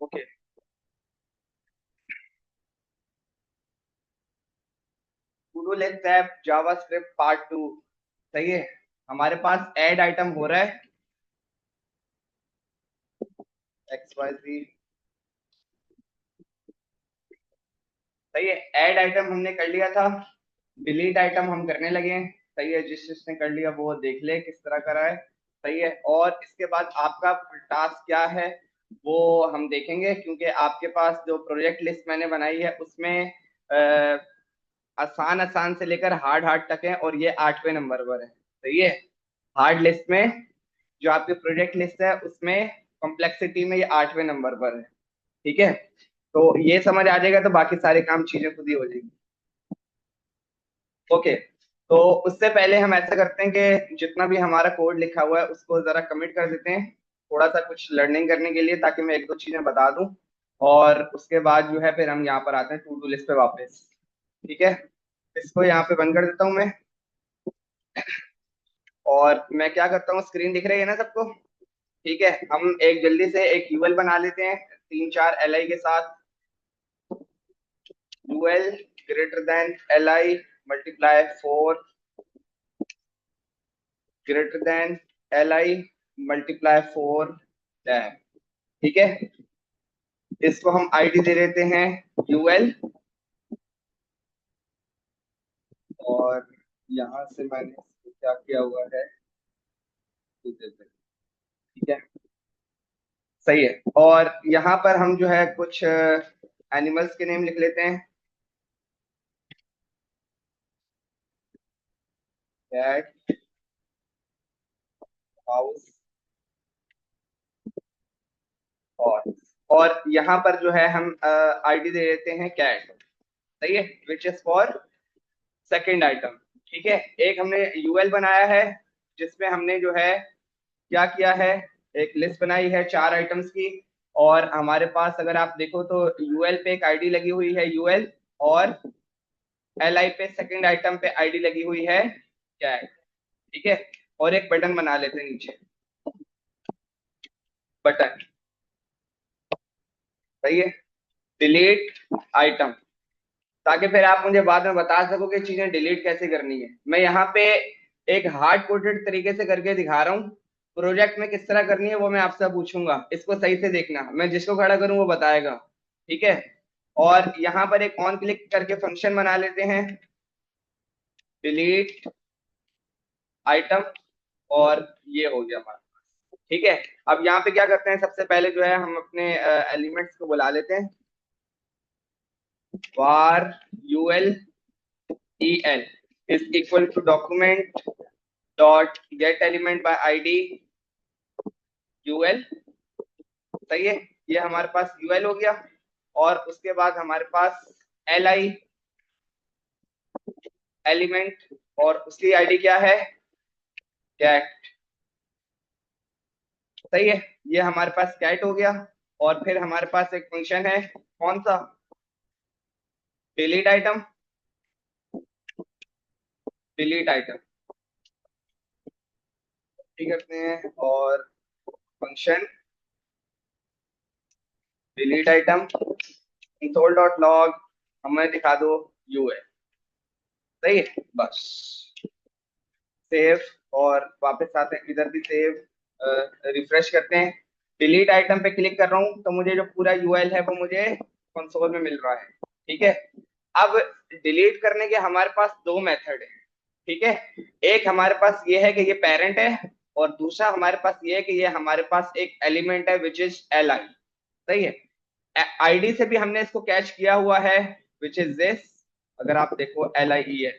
Okay. To do list app JavaScript part 2। सही है। हमारे पास ऐड आइटम हो रहा है XYZ। सही है। ऐड आइटम हमने कर लिया था। डिलीट आइटम हम करने लगे हैं। सही है। जिसने कर लिया वो देख ले किस तरह करा है। सही है। और इसके बाद आपका टास्क क्या है वो हम देखेंगे, क्योंकि आपके पास जो प्रोजेक्ट लिस्ट मैंने बनाई है उसमें आसान आसान से लेकर हार्ड हार्ड तक है, और ये 8वें नंबर पर है। सही है। हार्ड लिस्ट में जो आपकी प्रोजेक्ट लिस्ट है उसमें कॉम्प्लेक्सिटी में ये 8वें नंबर पर है। ठीक है। तो ये समझ आ जाएगा तो बाकी सारे काम चीजें खुद ही हो जाएंगी। ओके। तो उससे पहले हम ऐसा करते हैं कि जितना भी हमारा कोड लिखा हुआ है उसको जरा कमिट कर देते हैं, थोड़ा सा कुछ लर्निंग करने के लिए, ताकि मैं एक दो चीजें बता दूं। और उसके बाद जो है फिर हम यहाँ पर आते हैं टू डू लिस्ट पे वापस। ठीक है। इसको यहाँ पे बंद कर देता हूँ मैं। और मैं क्या करता हूँ, स्क्रीन दिख रही है ना सबको? ठीक है। हम एक जल्दी से एक यूएल बना लेते हैं 3 4 LI के साथ। UL greater than LI multiply 4 greater than LI multiply 4 डैम। ठीक है। इसको हम आईडी दे देते हैं यूएल। और यहाँ से मैंने इसको क्या किया हुआ है, ठीक है। सही है। और यहाँ पर हम जो है कुछ एनिमल्स के नेम लिख लेते हैं। कैट, हाउस, और यहाँ पर जो है हम आईडी दे देते हैं कैट। सही है। Which is for second item. ठीक है। एक हमने यूएल बनाया है जिसमें हमने जो है क्या किया है, एक लिस्ट बनाई है 4 आइटम्स की। और हमारे पास अगर आप देखो तो यूएल पे एक आईडी लगी हुई है यूएल, और LI पे सेकेंड आइटम पे आईडी लगी हुई है कैट। ठीक है। और एक बटन बना लेते हैं नीचे, बटन। सही है। डिलीट आइटम, ताकि फिर आप मुझे बाद में बता सको कि चीजें डिलीट कैसे करनी है। मैं यहाँ पे एक हार्ड कोडेड तरीके से करके दिखा रहा हूँ। प्रोजेक्ट में किस तरह करनी है वो मैं आपसे पूछूंगा, इसको सही से देखना, मैं जिसको खड़ा करूँ वो बताएगा। ठीक है। और यहाँ पर एक ऑन क्लिक करके फंक्शन बना लेते हैं, डिलीट आइटम। और ये हो गया हमारा। ठीक है। अब यहाँ पे क्या करते हैं, सबसे पहले जो है हम अपने एलिमेंट्स को बुला लेते हैं। var ul el is equal to document dot get element by id ul। सही है। ये हमारे पास ul हो गया। और उसके बाद हमारे पास li एलिमेंट, और उसकी आईडी क्या है, कैट। सही है। ये हमारे पास कैट हो गया। और फिर हमारे पास एक फंक्शन है, कौन सा, डिलीट आइटम। डिलीट आइटम ठीक करते हैं, और function delete item console dot log हमें दिखा दो यूएल। सही है। बस सेव, और वापस आते हैं इधर भी सेव, रिफ्रेश करते हैं। डिलीट आइटम पे क्लिक कर रहा हूँ तो मुझे जो पूरा यूएल है वो मुझे कंसोल में मिल रहा है। ठीक है। अब डिलीट करने के हमारे पास दो मेथड है। ठीक है। एक हमारे पास ये है कि ये पेरेंट है, और दूसरा हमारे पास ये है कि ये हमारे पास एक एलिमेंट है विच इज LI। सही है। आईडी से भी हमने इसको कैच किया हुआ है, विच इज दिस। अगर आप देखो LIE है।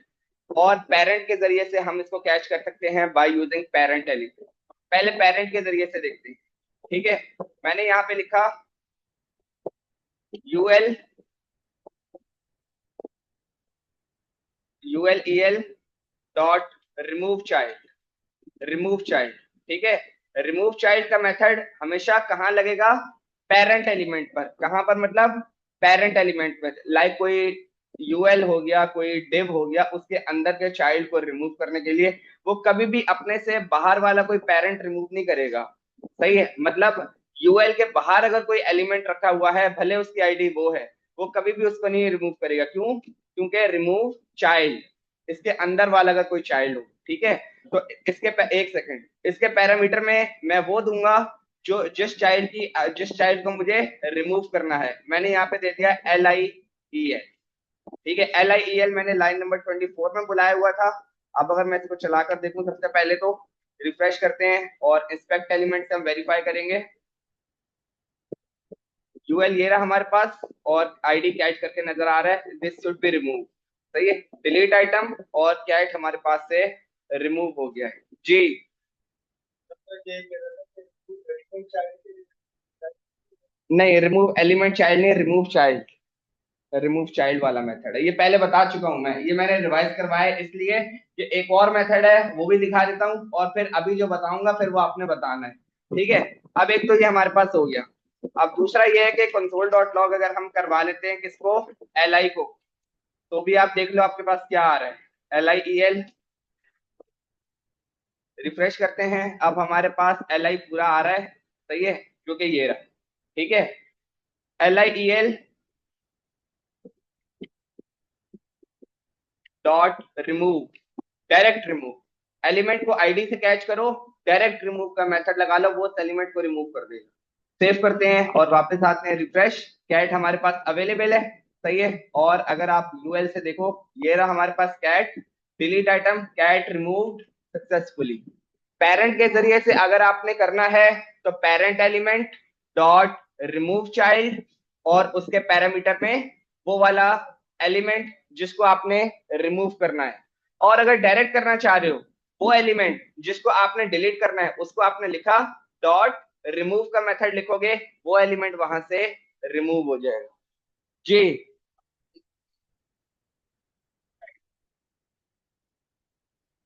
और पेरेंट के जरिए से हम इसको कैच कर सकते हैं बाय यूजिंग पेरेंट एलिमेंट। पहले पेरेंट के जरिए से देखते हैं। ठीक है। मैंने यहाँ पे लिखा UL ULEL dot remove child. Remove child. ठीक है। रिमूव चाइल्ड का मेथड हमेशा कहाँ लगेगा, पेरेंट एलिमेंट पर। कहाँ पर मतलब, पेरेंट एलिमेंट पर। लाइक कोई यूएल हो गया, कोई डिव हो गया, उसके अंदर के चाइल्ड को रिमूव करने के लिए वो कभी भी अपने से बाहर वाला कोई पेरेंट रिमूव नहीं करेगा। सही है। मतलब यूएल के बाहर अगर कोई एलिमेंट रखा हुआ है, भले उसकी आईडी वो है, वो कभी भी उसको नहीं रिमूव करेगा। क्यों? क्योंकि रिमूव चाइल्ड, इसके अंदर वाला अगर कोई चाइल्ड हो, ठीक है। तो एक सेकंड, इसके पैरामीटर में मैं वो दूंगा जो जिस चाइल्ड को मुझे रिमूव करना है। मैंने यहाँ पे दे दिया LIEL, ठीक है। LIEL मैंने लाइन नंबर 24 में बुलाया हुआ था। अब अगर मैं इसको चलाकर देखूं, सबसे पहले तो रिफ्रेश करते हैं और इंस्पेक्ट एलिमेंट से हम वेरीफाई करेंगे। यूएल ये रहा हमारे पास, और आईडी कैट करके नजर आ रहा है, दिस शुड बी रिमूव। सही है, डिलीट आइटम और कैट हमारे पास से रिमूव हो गया है जी। नहीं, रिमूव एलिमेंट चाइल्ड नहीं, रिमूव चाइल्ड। रिमूव चाइल्ड वाला मेथड है, ये पहले बता चुका हूं मैं, ये मैंने रिवाइज करवाया है, इसलिए ये एक और मेथड है वो भी दिखा देता हूँ, और फिर अभी जो बताऊंगा फिर वो आपने बताना है, ठीक है। अब एक तो ये हमारे पास हो गया। अब दूसरा ये है कि कंसोल डॉट लॉग अगर हम करवा लेते हैं किसको, LI को, तो भी आप देख लो आपके पास क्या आ रहा है, LIEL। रिफ्रेश करते हैं, अब हमारे पास LI पूरा आ रहा है, सही है, जो कि ये रहा, ठीक है। LIEL dot remove, direct remove, element को आईडी से कैच करो, डायरेक्ट रिमूव का मेथड लगा लो, वो एलिमेंट को रिमूव कर देगा। सेव करते हैं और वापस आते हैं, रिफ्रेश, कैट हमारे पास अवेलेबल है, सही है। और अगर आप यूएल से देखो, ये रहा हमारे पास cat, delete item, cat removed successfully. Parent के जरिए से अगर आपने करना है तो parent element dot remove child, और उसके पैरामीटर में वो वाला एलिमेंट जिसको आपने रिमूव करना है। और अगर डायरेक्ट करना चाह रहे हो, वो एलिमेंट जिसको आपने डिलीट करना है उसको आपने लिखा डॉट रिमूव का मेथड लिखोगे, वो एलिमेंट वहां से रिमूव हो जाएगा जी।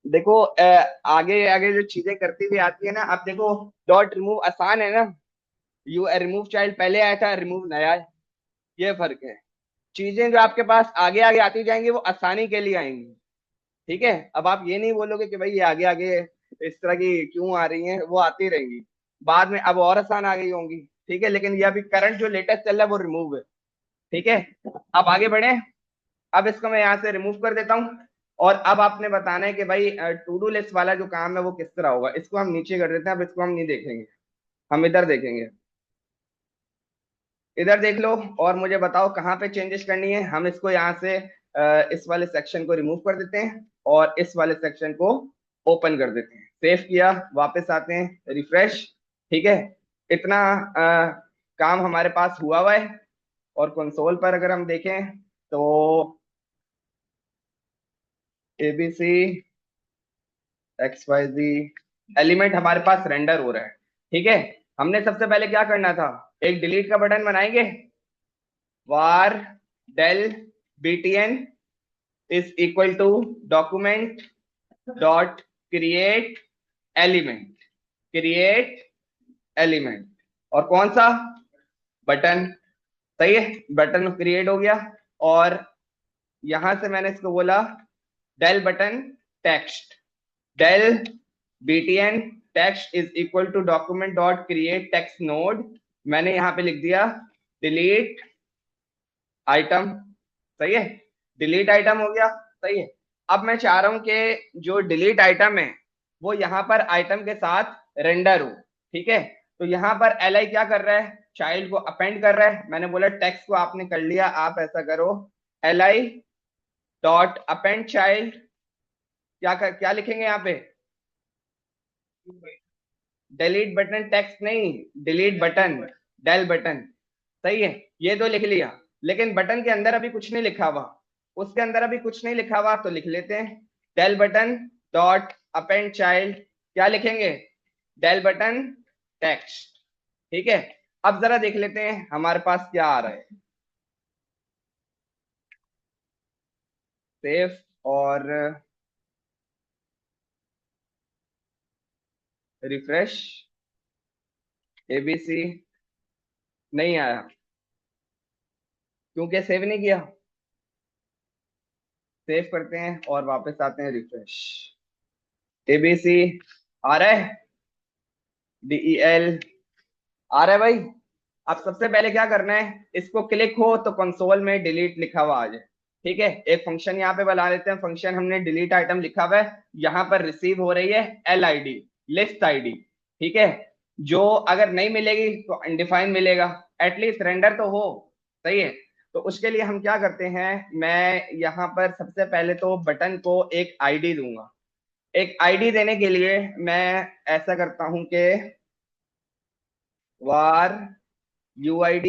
देखो आगे आगे जो चीजें करती हुई आती है ना, अब देखो, डॉट रिमूव आसान है ना, यू रिमूव चाइल्ड पहले आया था, रिमूव नया है, ये फर्क है। चीजें जो आपके पास आगे आगे आती जाएंगी वो आसानी के लिए आएंगी, ठीक है। अब आप ये नहीं बोलोगे कि भाई ये आगे आगे इस तरह की क्यों आ रही हैं, वो आती रहेंगी बाद में, अब और आसान आ गई होंगी, ठीक है। लेकिन ये अभी करंट जो लेटेस्ट चल रहा है वो रिमूव है, ठीक है। अब आगे बढ़े, अब इसको मैं यहाँ से रिमूव कर देता हूँ। और अब आपने बताना है कि भाई टू डू लिस्ट वाला जो काम है वो किस तरह होगा, इसको हम नीचे कर देते हैं, अब इसको हम नहीं देखेंगे, हम इधर देखेंगे। इधर देख लो और मुझे बताओ कहाँ पे चेंजेस करनी है। हम इसको यहाँ से इस वाले सेक्शन को रिमूव कर देते हैं और इस वाले सेक्शन को ओपन कर देते हैं। सेव किया, वापस आते हैं, रिफ्रेश, ठीक है। इतना काम हमारे पास हुआ है। और कंसोल पर अगर हम देखें तो ABC XYZ एलिमेंट हमारे पास रेंडर हो रहा है, ठीक है। हमने सबसे पहले क्या करना था, एक डिलीट का बटन बनाएंगे, var del btn is equal to document dot create element, create element, और कौन सा, बटन, सही है, बटन क्रिएट हो गया। और यहां से मैंने इसको बोला del button text, del btn text is equal to document dot create text node, मैंने यहां पे लिख दिया डिलीट आइटम, सही है, डिलीट आइटम हो गया, सही है। अब मैं चाह रहा हूं कि जो डिलीट आइटम है वो यहाँ पर आइटम के साथ रेंडर हो, ठीक है। तो यहाँ पर LI क्या कर रहा है, चाइल्ड को अपेंड कर रहा है, मैंने बोला टेक्स्ट को आपने कर लिया, आप ऐसा करो LI डॉट अपेंड चाइल्ड, क्या लिखेंगे यहाँ पे, डिलीट बटन टेक्स्ट नहीं, डिलीट बटन, डेल बटन, सही है, ये तो लिख लिया। लेकिन बटन के अंदर अभी कुछ नहीं लिखा हुआ, उसके अंदर अभी कुछ नहीं लिखा हुआ, तो लिख लेते हैं del button dot append child, क्या लिखेंगे, डेल बटन टेक्स्ट, ठीक है। अब जरा देख लेते हैं हमारे पास क्या आ रहा है, सेव और रिफ्रेश, ABC नहीं आया, क्योंकि सेव नहीं किया। सेव करते हैं और वापस आते हैं, रिफ्रेश, ABC आ रहा है, DEL आ रहा है भाई? अब सबसे पहले क्या करना है, इसको क्लिक हो तो कंसोल में डिलीट लिखा हुआ आ जाए। ठीक है, एक फंक्शन यहाँ पे बना लेते हैं, फंक्शन हमने डिलीट आइटम लिखा हुआ है, यहाँ पर रिसीव हो रही है L I D, list ID. ठीक है, जो अगर नहीं मिलेगी तो अनडिफाइंड मिलेगा, एटलीस्ट रेंडर तो हो। सही है, तो उसके लिए हम क्या करते हैं, मैं यहाँ पर सबसे पहले तो बटन को एक आईडी दूंगा। एक आईडी देने के लिए मैं ऐसा करता हूं कि var uid,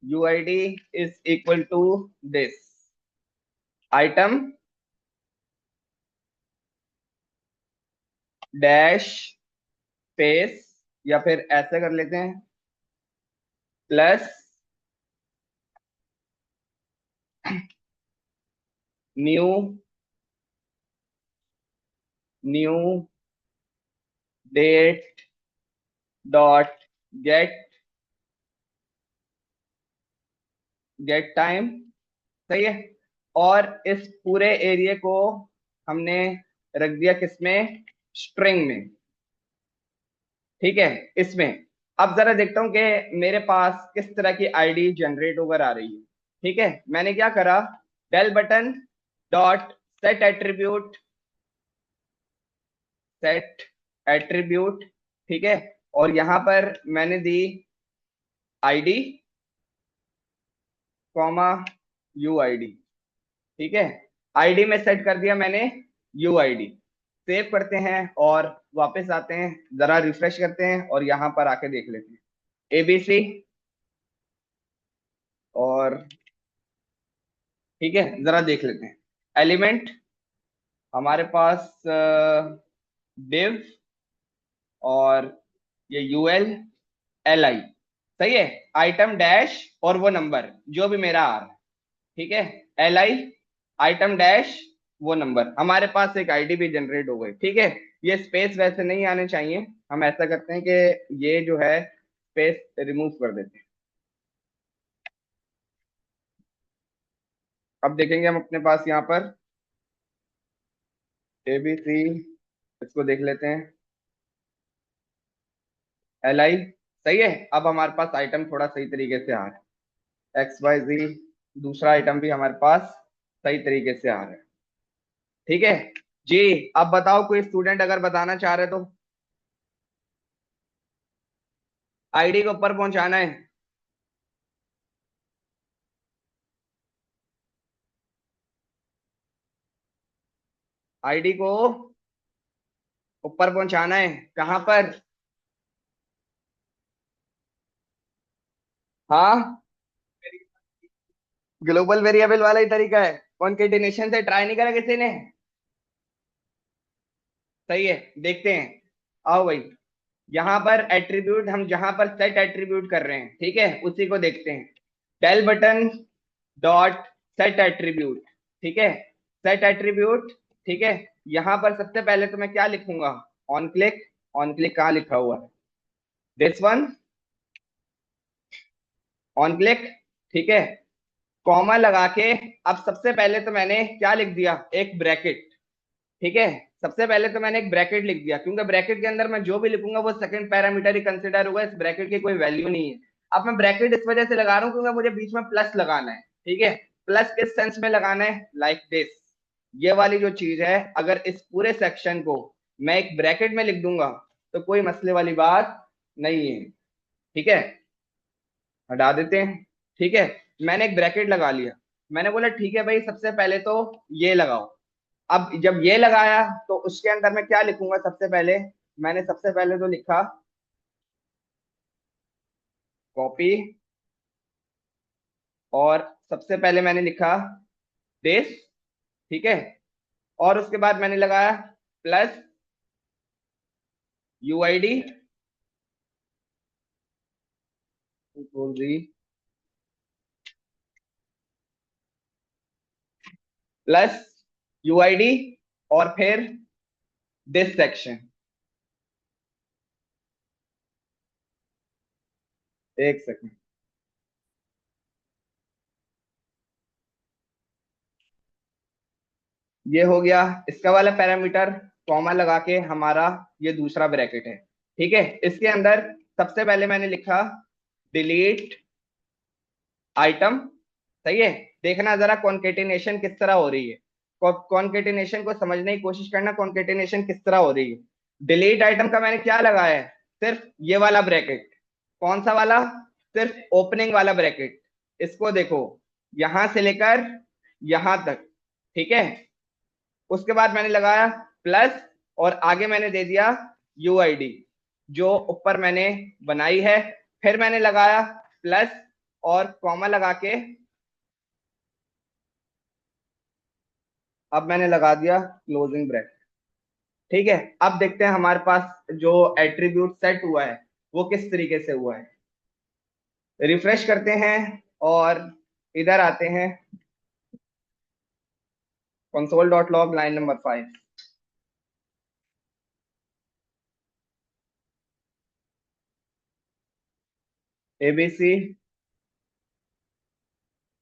uid is equal to this item dash space, या फिर ऐसे कर लेते हैं plus new, new date dot get, get time. सही है, और इस पूरे एरिया को हमने रख दिया किसमें, स्ट्रिंग में। ठीक है, इसमें अब जरा देखता हूं कि मेरे पास किस तरह की आईडी जनरेट होकर आ रही है। ठीक है, मैंने क्या करा, del button dot set attribute, set attribute. ठीक है, और यहां पर मैंने दी ID comma U I D. ठीक है, आईडी में सेट कर दिया मैंने यू आई डी। सेव करते हैं और वापस आते हैं, जरा रिफ्रेश करते हैं और यहां पर आके देख लेते हैं एबीसी। और ठीक है, जरा देख लेते हैं एलिमेंट हमारे पास div और ये यूएल एल आई। सही है, आइटम डैश और वो नंबर जो भी मेरा आ रहा है। ठीक है, एल आई आइटम डैश वो नंबर, हमारे पास एक आईडी भी जनरेट हो गई। ठीक है, ये स्पेस वैसे नहीं आने चाहिए, हम ऐसा करते हैं कि ये जो है स्पेस रिमूव कर देते हैं। अब देखेंगे हम अपने पास यहाँ पर एबीसी, इसको देख लेते हैं एल आई। सही है, अब हमारे पास आइटम थोड़ा सही तरीके से आ रहा है, एक्स वाई जी, दूसरा आइटम भी हमारे पास सही तरीके से आ रहा है। ठीक है जी, अब बताओ कोई स्टूडेंट अगर बताना चाह रहे तो। आईडी को ऊपर पहुंचाना है, आईडी को ऊपर पहुंचाना है, कहां पर? हाँ, ग्लोबल वेरिएबल वाला ही तरीका है, कॉन्केटिनेशन से ट्राई नहीं करा किसी ने? सही है, देखते हैं। आओ भाई, यहाँ पर एट्रीब्यूट हम जहां पर सेट एट्रीब्यूट कर रहे हैं, ठीक है, उसी को देखते हैं। Del button dot set attribute. ठीक है, सेट एट्रीब्यूट। ठीक है, यहाँ पर सबसे पहले तो मैं क्या लिखूंगा, ऑन क्लिक, ऑन क्लिक कहाँ लिखा हुआ है, दिस वन, ऑन क्लिक। ठीक है, कॉमा लगा के अब सबसे पहले तो मैंने क्या लिख दिया, एक ब्रैकेट। ठीक है, सबसे पहले तो मैंने एक ब्रैकेट लिख दिया, क्योंकि ब्रैकेट के अंदर मैं जो भी लिखूंगा वो सेकंड पैरामीटर ही कंसिडर होगा, इस ब्रैकेट की कोई वैल्यू नहीं है। अब मैं ब्रैकेट इस वजह से लगा रहा हूँ क्योंकि मुझे बीच में प्लस लगाना है। ठीक है, प्लस किस सेंस में लगाना है, लाइक दिस, ये वाली जो चीज है, अगर इस पूरे सेक्शन को मैं एक ब्रैकेट में लिख दूंगा तो कोई मसले वाली बात नहीं है। ठीक है, हटा देते हैं। ठीक है, मैंने एक ब्रैकेट लगा लिया, मैंने बोला ठीक है भाई सबसे पहले तो ये लगाओ। अब जब ये लगाया तो उसके अंदर मैं क्या लिखूंगा, सबसे पहले मैंने सबसे पहले तो लिखा कॉपी, और सबसे पहले मैंने लिखा दिस। ठीक है, और उसके बाद मैंने लगाया प्लस यूआईडी, कंट्रोल जी, प्लस यूआईडी, और फिर दिस सेक्शन। एक सेकंड, ये हो गया इसका वाला पैरामीटर, कॉमा लगा के हमारा ये दूसरा ब्रैकेट है। ठीक है, इसके अंदर सबसे पहले मैंने लिखा डिलीट आइटम। सही है। देखना जरा कॉन्केटिनेशन किस तरह हो रही है, कॉन्केटिनेशन को समझने की कोशिश करना, कॉन्केटिनेशन किस तरह हो रही है। डिलीट आइटम का मैंने क्या लगाया है, सिर्फ ये वाला ब्रैकेट। कौन सा वाला? सिर्फ ओपनिंग वाला ब्रैकेट। इसको देखो, यहां से लेकर यहां तक। ठीक है। उसके बाद मैंने लगाया प्लस, और आगे मैंने दे दिया यूआईडी जो ऊपर मैंने बनाई है। फिर मैंने लगाया प्लस और कॉमा लगा के अब मैंने लगा दिया क्लोजिंग ब्रैकेट। ठीक है। अब देखते हैं हमारे पास जो एट्रीब्यूट सेट हुआ है वो किस तरीके से हुआ है। रिफ्रेश करते हैं और इधर आते हैं console dot log line number 5। ABC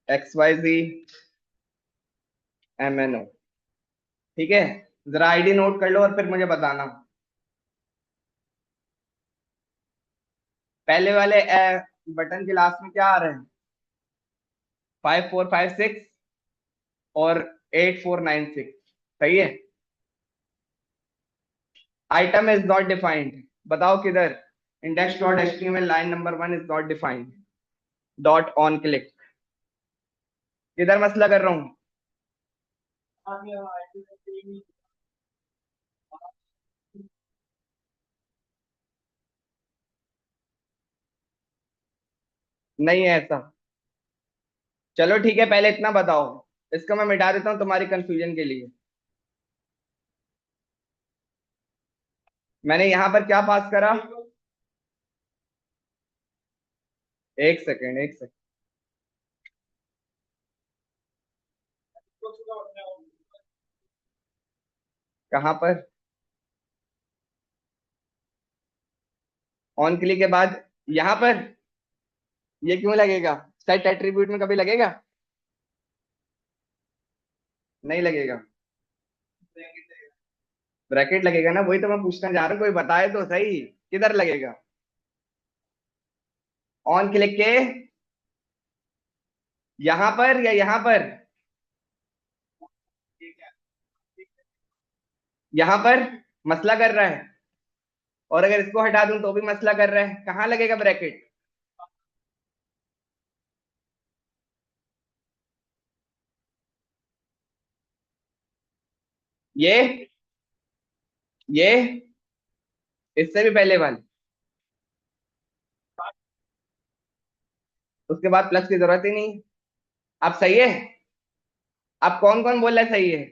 XYZ MNO। ठीक है। जरा आईडी नोट कर लो और फिर मुझे बताना। पहले वाले बटन के लास्ट में क्या आ रहे हैं? 5456 और 8496। सही है। Item is not defined. बताओ किधर? Index dot HTML line number 1 is not defined. Dot on click. किधर मसला कर रहा हूं? नहीं है ऐसा। चलो ठीक है, पहले इतना बताओ। इसको मैं मिटा देता हूं तुम्हारी कंफ्यूजन के लिए। मैंने यहां पर क्या पास करा? एक सेकेंड, एक सेकेंड। कहां पर? ऑन क्लिक के बाद यहां पर? ये क्यों लगेगा? सेट एट्रीब्यूट में कभी लगेगा? नहीं लगेगा। ब्रैकेट लगेगा ना, वही तो मैं पूछना चाह रहा हूँ, कोई बताए तो सही। किधर लगेगा? ऑन क्लिक के यहां पर या यहां पर? यहां पर मसला कर रहा है। और अगर इसको हटा दूं तो भी मसला कर रहा है। कहाँ लगेगा ब्रैकेट? ये ये इससे भी पहले वाले। उसके बाद प्लस की जरूरत ही नहीं। अब सही है। अब कौन कौन बोल रहा है सही है?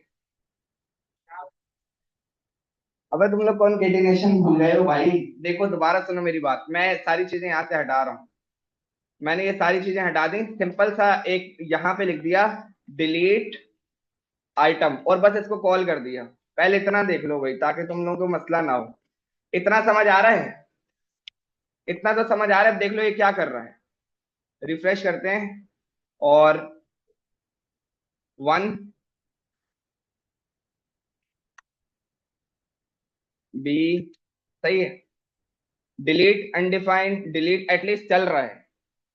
अबे तुम लोग कॉन्केटिनेशन भूल गए हो भाई। देखो दोबारा सुनो मेरी बात, मैं सारी चीजें यहाँ से हटा रहा हूँ। मैंने ये सारी चीजें हटा दी, सिंपल सा एक यहाँ पे लिख दिया डिलीट आइटम, और बस इसको कॉल कर दिया। पहले इतना देख लो भाई, ताकि तुम लोगों को मसला ना हो। इतना समझ आ रहा है? इतना तो समझ आ रहा है। अब देख लो ये क्या कर रहा है। रिफ्रेश करते हैं और 1 बी। सही है। डिलीट अनडिफाइंड, डिलीट एटलीस्ट चल रहा है।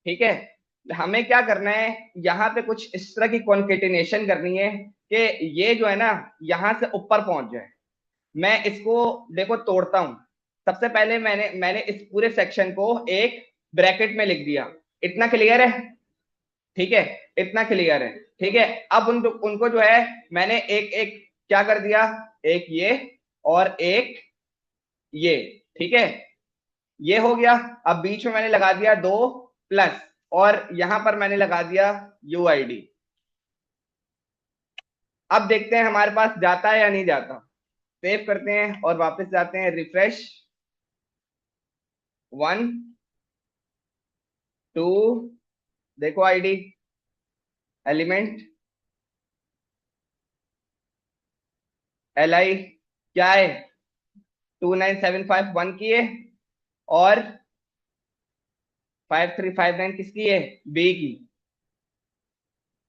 ठीक है। हमें क्या करना है, यहाँ पे कुछ इस तरह की कॉन्केटिनेशन करनी है कि ये जो है ना यहां से ऊपर पहुंच जाए। मैं इसको देखो तोड़ता हूं। सबसे पहले मैंने मैंने इस पूरे सेक्शन को एक ब्रैकेट में लिख दिया। इतना क्लियर है? ठीक है। इतना क्लियर है। ठीक है। अब उनको जो है मैंने एक एक क्या कर दिया, एक ये और एक ये। ठीक है। ये हो गया। अब बीच में मैंने लगा दिया दो प्लस, और यहां पर मैंने लगा दिया यूआईडी। अब देखते हैं हमारे पास जाता है या नहीं जाता। सेव करते हैं और वापस जाते हैं। रिफ्रेश। 1 2, देखो आईडी एलिमेंट LI क्या है? 29751 की है, और 5359 किसकी है? बी की।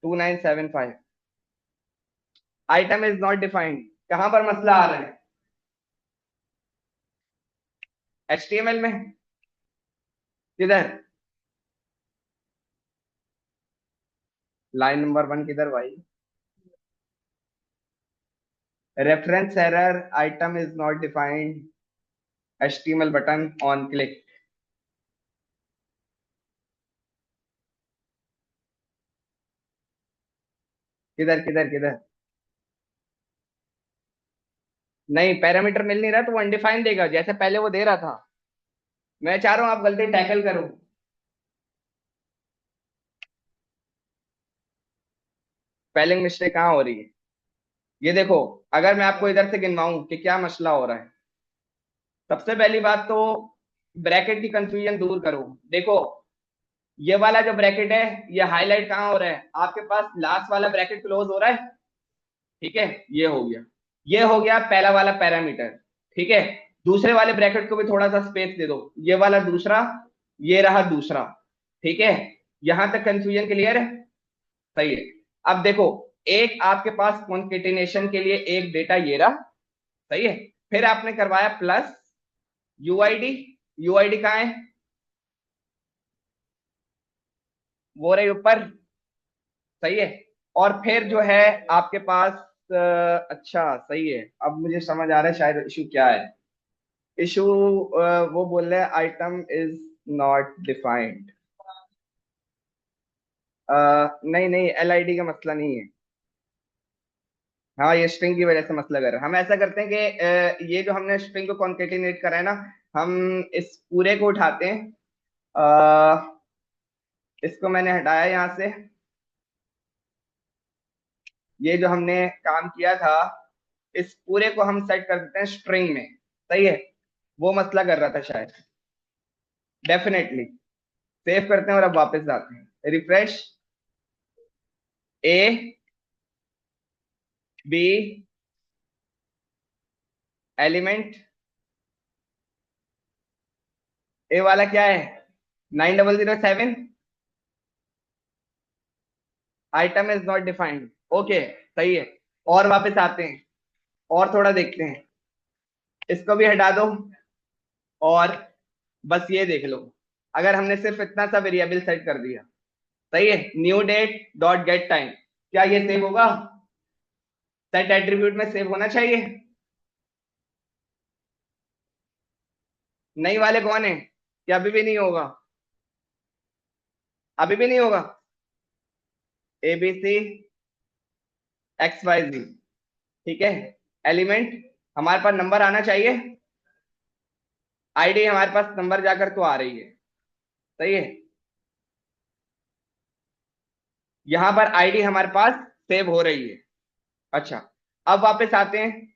2975। Item is not defined. कहां पर मसला आ रहा है? HTML में। किधर? लाइन नंबर 1 किधर भाई? Reference error, item is not defined, HTML button on click. किधर किधर किधर? नहीं, पैरामीटर मिल नहीं रहा तो वो अनडिफाइंड देगा जैसे पहले वो दे रहा था। मैं चाह रहा हूँ आप गलती टैकल करो। स्पेलिंग मिस्टेक कहाँ हो रही है? ये देखो, अगर मैं आपको इधर से गिनवाऊं कि क्या मसला हो रहा है। सबसे पहली बात तो ब्रैकेट की कंफ्यूजन दूर करो। देखो, ये वाला जो ब्रैकेट है, ये हाईलाइट कहाँ हो रहा है? आपके पास लास्ट वाला ब्रैकेट क्लोज हो रहा है। ठीक है, ये हो गया। ये हो गया पहला वाला पैरामीटर। ठीक है, दूसरे वाले ब्रैकेट को भी थोड़ा सा स्पेस दे दो। ये वाला दूसरा, ये रहा दूसरा। ठीक है, यहां तक कंफ्यूजन क्लियर है? सही है। अब देखो, एक आपके पास कॉन्केटिनेशन के लिए एक डेटा ये रहा। सही है। फिर आपने करवाया प्लस यूआईडी। यूआईडी कहाँ है? वो रही ऊपर। सही है। और फिर जो है आपके पास अच्छा सही है, अब मुझे समझ आ रहा है शायद इशू क्या है। इशू, वो बोल रहे हैं आइटम इज नॉट डिफाइंड। नहीं नहीं, LID का मसला नहीं है। हाँ, ये स्ट्रिंग की वजह से मसला कर रहा है। हम ऐसा करते हैं कि ये जो हमने स्ट्रिंग को कॉन्केटिनेट करा है ना, हम इस पूरे को उठाते हैं। इसको मैंने हटाया यहाँ से। ये जो हमने काम किया था, इस पूरे को हम सेट कर देते हैं स्ट्रिंग में। सही है। वो मसला कर रहा था शायद। डेफिनेटली। सेव करते हैं और अब वापस जाते हैं। Refresh. A, B, element. A वाला क्या है? 9007। Item is not defined. Okay, सही है। और वापस आते हैं, और थोड़ा देखते हैं। इसको भी हटा दो। और बस ये देख लो, अगर हमने सिर्फ इतना सा वेरिएबल सेट कर दिया। सही है। New date dot get time, क्या ये सेव होगा? सेट एट्रीब्यूट में सेव होना चाहिए। नई वाले कौन है? क्या अभी भी नहीं होगा? अभी भी नहीं होगा। ABCXYZ। ठीक है। एलिमेंट, हमारे पास नंबर आना चाहिए। आईडी हमारे पास नंबर जाकर तो आ रही है। सही है। यहां पर आईडी हमारे पास सेव हो रही है। अच्छा, अब वापस आते हैं।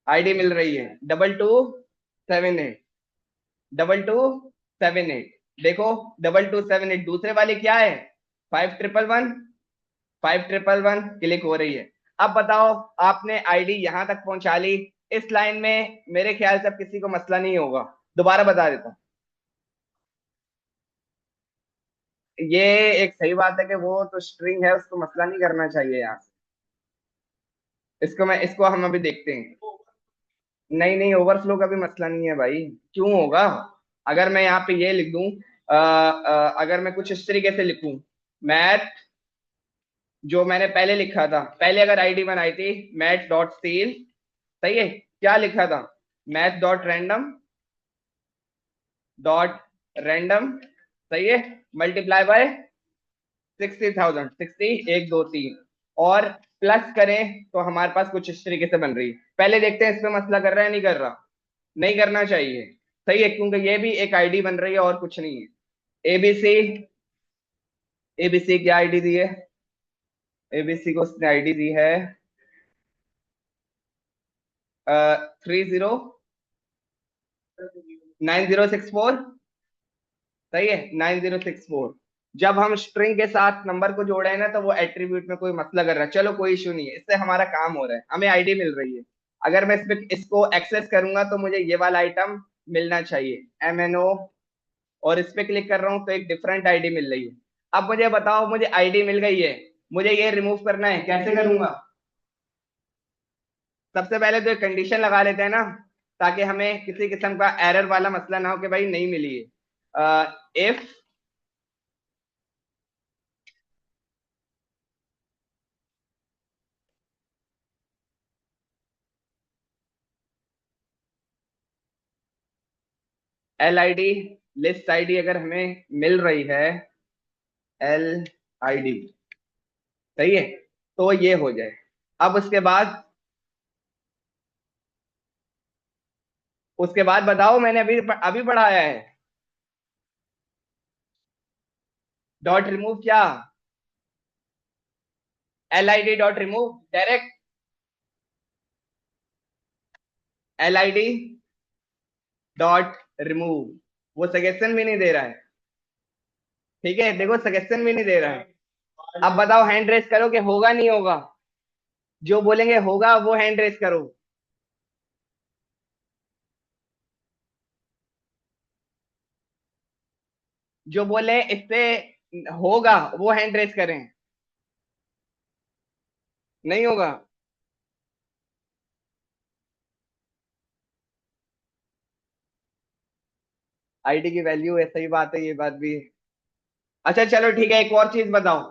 आईडी मिल रही है 2278। 2278। देखो, 2278 दूसरे वाले क्या है? 5111। 5111 क्लिक हो रही है। अब बताओ, आपने आईडी यहां तक पहुंचा ली। इस लाइन में मेरे ख्याल से अब किसी को मसला नहीं होगा। दोबारा बता देता हूं। ये एक सही बात है कि वो तो स्ट्रिंग है, उसको मसला नहीं करना चाहिए यहाँ से। इसको हम अभी देखते हैं। नहीं नहीं, ओवरफ्लो का भी मसला नहीं है भाई। क्यों होगा? अगर मैं यहाँ पे ये लिख दूं, अगर मैं कुछ इस तरीके से लिखूं, मैथ, जो मैंने पहले लिखा था, पहले अगर आईडी बनाई थी मैथ डॉट सील। सही है। क्या लिखा था? Math dot random, dot random. सही है। Multiply by 60,000, 60, 1 2 3। और प्लस करें तो हमारे पास कुछ इस तरीके से बन रही है। पहले देखते हैं इस पे मसला कर रहा है नहीं कर रहा। नहीं करना चाहिए। सही है, क्योंकि ये भी एक आईडी बन रही है और कुछ नहीं है। एबीसी। एबीसी क्या आईडी दी है? एबीसी को उसने आईडी दी है 309064। सही है, 9064। जब हम स्ट्रिंग के साथ नंबर को जोड़े हैं ना, तो वो एट्रीब्यूट में कोई मसला कर रहा है। चलो कोई इशू नहीं है, इससे हमारा काम हो रहा है, हमें आईडी मिल रही है। अगर मैं इसको एक्सेस करूंगा तो मुझे ये वाला आइटम मिलना चाहिए, MNO। और इस पे क्लिक कर रहा हूँ तो एक डिफरेंट आईडी मिल रही है। अब मुझे बताओ, मुझे आईडी मिल गई है, मुझे ये रिमूव करना है, कैसे करूंगा? सबसे पहले तो एक कंडीशन लगा लेते हैं ना। ताकि हमें किसी किस्म का एरर वाला मसला ना हो कि भाई नहीं मिली है। If L I D, list ID अगर हमें मिल रही है, एल आई डी, सही है, तो ये हो जाए। अब उसके बाद बताओ, मैंने अभी अभी पढ़ाया है। डॉट रिमूव क्या? L I D dot remove direct, L I D dot remove. वो सजेशन भी नहीं दे रहा है, ठीक है, देखो सजेशन भी नहीं दे रहा है। अब बताओ, हैंड रेस करो कि होगा नहीं होगा। जो बोलेंगे होगा वो हैंड रेस करो। जो बोले इससे होगा वो हैंड रेस करें। नहीं होगा। आईडी की वैल्यू है, सही बात है, ये बात भी है। अच्छा चलो ठीक है, एक और चीज बताओ,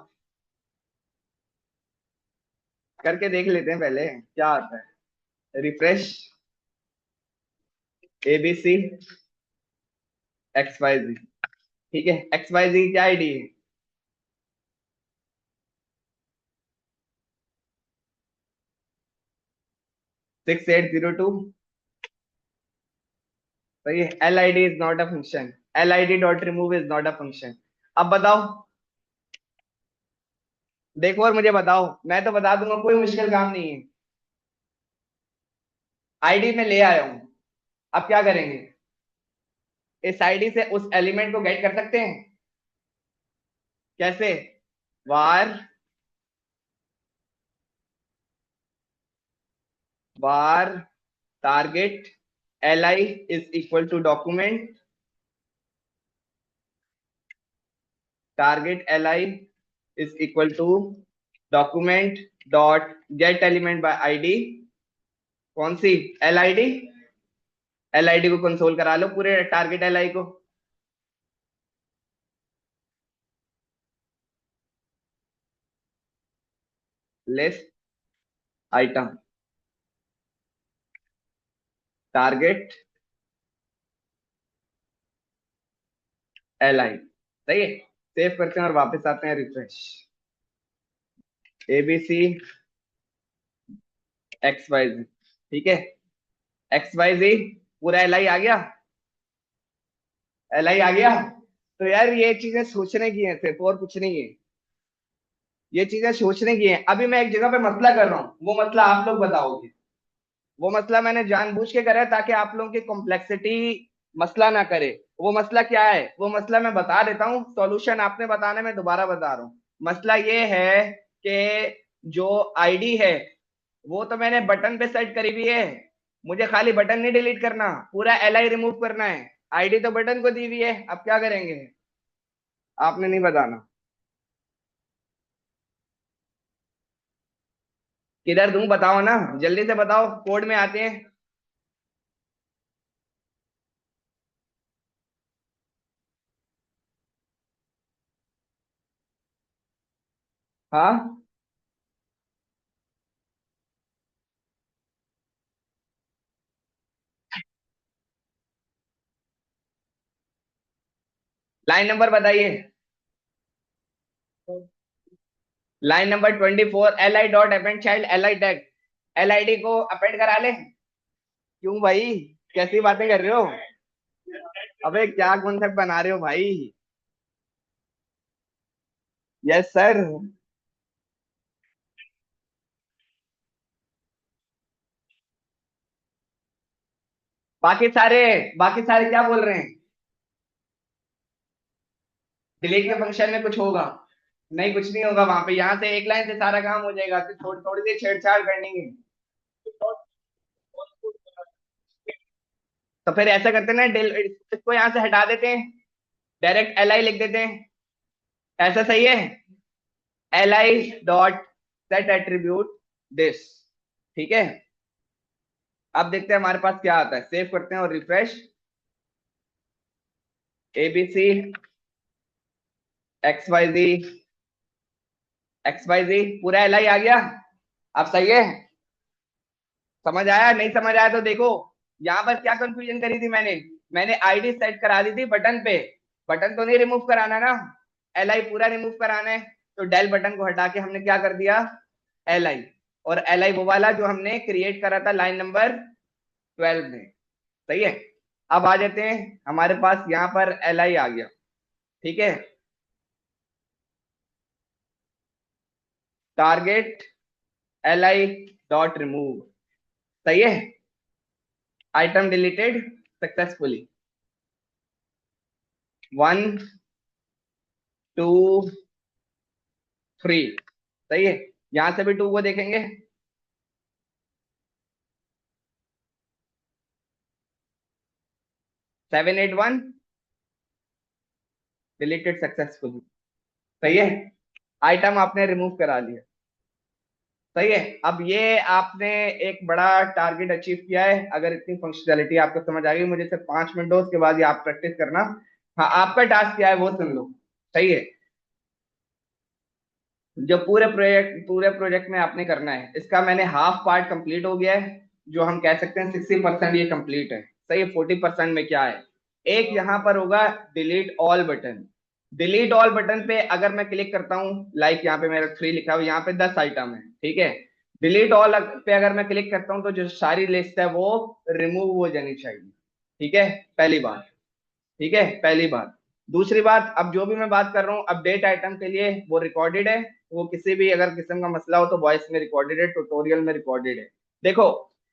करके देख लेते हैं पहले क्या आता है। Refresh ABC X Y Z, ठीक है, एक्स वाई जी क्या आईडी है? 6802, सही है। L I D is not a function, L I D dot remove is not a function. अब बताओ, देखो और मुझे बताओ, मैं तो बता दूंगा, कोई मुश्किल काम नहीं है। आईडी में ले आया हूं, अब क्या करेंगे? इस आईडी से उस एलिमेंट को गेट कर सकते हैं। कैसे? Var var target L I is equal to document, target L I is equal to document dot get element by ID. कौन सी? L I D. L I D को कंसोल करा लो, पूरे टारगेट एल आई को। List item target L I, सही है। Save करते हैं और वापस आते हैं, refresh ABC X Y Z, ठीक है, एक्स वाई जी, पूरा एल आई आ गया, एल आई आ गया। तो यार ये चीजें सोचने की है सिर्फ, और कुछ नहीं है। ये चीजें सोचने की है। अभी मैं एक जगह पे मसला कर रहा हूँ, वो मसला आप लोग बताओगे। वो मसला मैंने जानबूझ के करा है ताकि आप लोगों की कॉम्प्लेक्सिटी मसला ना करे। वो मसला क्या है, वो मसला मैं बता देता हूँ, सॉल्यूशन आपने बताने में दोबारा बता रहा हूँ। मसला ये है कि जो आईडी है वो तो मैंने बटन पे सेट करी हुई है, मुझे खाली बटन नहीं डिलीट करना, पूरा एल आई रिमूव करना है। आईडी तो बटन को दी हुई है, अब क्या करेंगे? आपने नहीं बताना। किधर दूं, बताओ ना, जल्दी से बताओ, कोड में आते हैं। हाँ, लाइन नंबर बताइए। Line number 24, L I dot append child L I tag, L I D को अपेंड करा ले। क्यों भाई, कैसी बातें कर रहे हो? अबे क्या कॉन्सेप्ट बना रहे हो भाई? Yes sir. बाकी सारे बाकी सारे क्या बोल रहे हैं? डिलीट के फंक्शन में कुछ होगा? नहीं, कुछ नहीं होगा वहां पे, यहाँ से एक लाइन से सारा काम हो जाएगा, फिर थोड़ी थोड़ी सी छेड़छाड़ करनी है। तो फिर ऐसा करते हैं ना, इसको यहाँ से हटा देते हैं, डायरेक्ट एल आई लिख देते हैं। ऐसा सही है? L I dot set attribute this, ठीक है। अब देखते हैं हमारे पास क्या आता है, सेव करते हैं और रिफ्रेश। ABC XYZ XYZ पूरा LI आ गया। अब सही है, समझ आया? नहीं समझ आया तो देखो, यहाँ पर क्या कंफ्यूजन करी थी मैंने। मैंने आईडी सेट करा दी थी बटन पे, बटन तो नहीं रिमूव कराना ना, LI पूरा रिमूव कराना है। तो डेल बटन को हटा के हमने क्या कर दिया, LI। और LI वो वाला जो हमने क्रिएट करा था लाइन नंबर 12 में। सही है। अब आ जाते हैं हमारे पास यहाँ पर LI आ गया। ठीक है, टारगेट LI डॉट रिमूव। सही है, आइटम डिलीटेड सक्सेसफुली। 1 2 3। सही है, यहां से भी 2 को देखेंगे। 781 डिलीटेड सक्सेसफुली। सही है, आइटम आपने रिमूव करा लिया। सही है, अब ये आपने एक बड़ा टारगेट अचीव किया है। अगर इतनी फंक्शनैलिटी आपको समझ आ गई, मुझे सिर्फ 5 मिनट दो, उसके बाद ये आप प्रैक्टिस करना। हाँ, आपका टास्क क्या है वो सुन लो। सही है, जो पूरे प्रोजेक्ट में आपने करना है, इसका मैंने हाफ पार्ट कंप्लीट हो गया है। जो हम कह सकते हैं 60% ये कंप्लीट है। सही है, 40% में क्या है, एक यहाँ पर होगा delete all button. Delete all button पे अगर मैं क्लिक करता हूँ, लाइक यहाँ पे मेरा 3 लिखा हुआ, यहाँ पे 10 आइटम है। ठीक है, डिलीट ऑल पे अगर मैं क्लिक करता हूँ तो जो सारी लिस्ट है वो रिमूव हो जानी चाहिए। ठीक है, पहली बात। ठीक है, पहली बात। दूसरी बात, अब जो भी मैं बात कर रहा हूँ अपडेट आइटम के लिए, वो रिकॉर्डेड है। वो किसी भी अगर किस्म का मसला हो तो वॉइस में रिकॉर्डेड है, ट्यूटोरियल में रिकॉर्डेड है। देखो,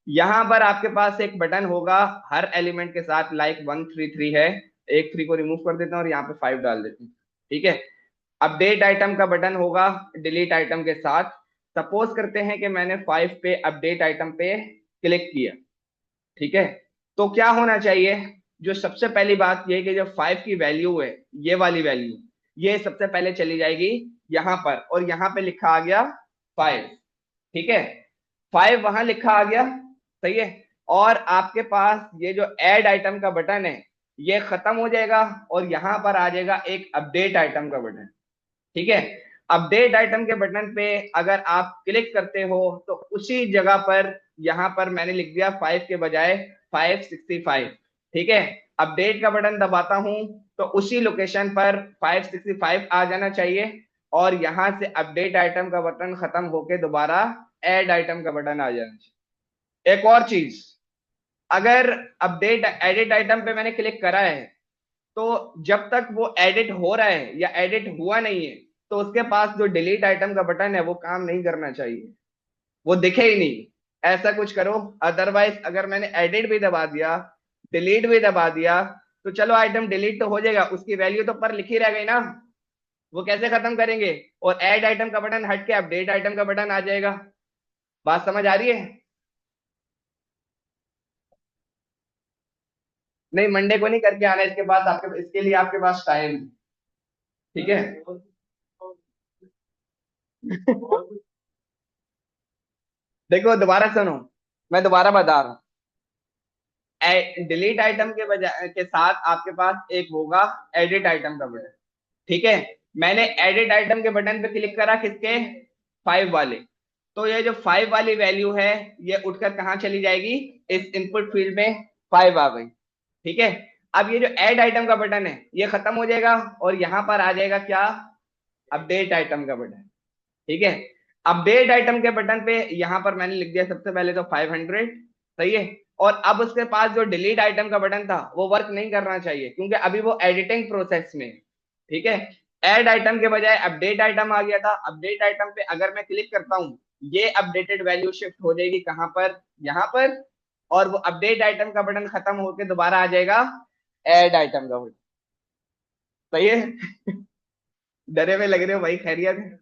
यहाँ पर आपके पास एक बटन होगा हर एलिमेंट के साथ, लाइक 133 है। एक 3 को रिमूव कर देता हूँ और यहाँ पे 5 डाल देता हूँ। ठीक है, अपडेट आइटम का बटन होगा डिलीट आइटम के साथ। सपोज करते हैं कि मैंने 5 पे अपडेट आइटम पे क्लिक किया। ठीक है, तो क्या होना चाहिए, जो सबसे पहली बात ये है कि जो 5 की वैल्यू है, ये वाली वैल्यू, ये सबसे पहले चली जाएगी यहां पर, और यहां पे लिखा आ गया 5। ठीक है, 5 वहां लिखा आ गया। सही है, और आपके पास ये जो ऐड आइटम का बटन है, ये खत्म हो जाएगा और यहां पर आ जाएगा एक अपडेट आइटम का बटन। ठीक है, अपडेट आइटम के बटन पे अगर आप क्लिक करते हो तो उसी जगह पर यहां पर मैंने लिख दिया 5 के बजाय 565। ठीक है, अपडेट का बटन दबाता हूं तो उसी लोकेशन पर 565 आ जाना चाहिए, और यहां से अपडेट आइटम का बटन खत्म होके दोबारा ऐड आइटम का बटन आ जाना चाहिए। एक और चीज, अगर अपडेट एडिट आइटम पे मैंने क्लिक करा है, तो जब तक वो एडिट हो रहा है या एडिट हुआ नहीं है, तो उसके पास जो डिलीट आइटम का बटन है वो काम नहीं करना चाहिए, वो दिखे ही नहीं। ऐसा कुछ करो, अदरवाइज अगर मैंने एडिट भी दबा दिया, डिलीट भी दबा दिया, तो चलो आइटम डिलीट तो हो जाएगा, उसकी वैल्यू तो पर लिखी रह गई ना। वो कैसे खत्म करेंगे, और ऐड आइटम का बटन हट के अपडेट आइटम का बटन आ जाएगा। बात समझ आ रही है? नहीं, मंडे को नहीं करके आना, इसके बाद आपके, इसके लिए आपके पास टाइम। ठीक है। देखो दोबारा सुनो, मैं दोबारा बता रहा हूँ। डिलीट आइटम के बजाय के साथ आपके पास एक होगा एडिट आइटम का बटन। ठीक है, मैंने एडिट आइटम के बटन पे क्लिक करा, किसके, 5 वाले। तो ये जो 5 वाली वैल्यू है, ये उठकर कहाँ चली जाएगी, इस इनपुट फील्ड में 5 आ गई। ठीक है, अब ये जो ऐड आइटम का बटन है ये खत्म हो जाएगा, और यहां पर आ जाएगा क्या, अपडेट आइटम का बटन। ठीक है, अपडेट आइटम के बटन पे यहां पर मैंने लिख दिया सबसे पहले तो 500। सही है, और अब उसके पास जो डिलीट आइटम का बटन था वो वर्क नहीं करना चाहिए, क्योंकि अभी वो एडिटिंग प्रोसेस में है। ठीक है, ऐड आइटम के बजाय अपडेट आइटम आ गया था। अपडेट आइटम पे अगर मैं क्लिक करता हूं, ये अपडेटेड वैल्यू शिफ्ट हो जाएगी कहां पर, यहां पर, और वो अपडेट आइटम का बटन खत्म होकर दोबारा आ जाएगा ऐड आइटम का बटन। सही है। डरे हुए लग रहे हो भाई, खैरियत है?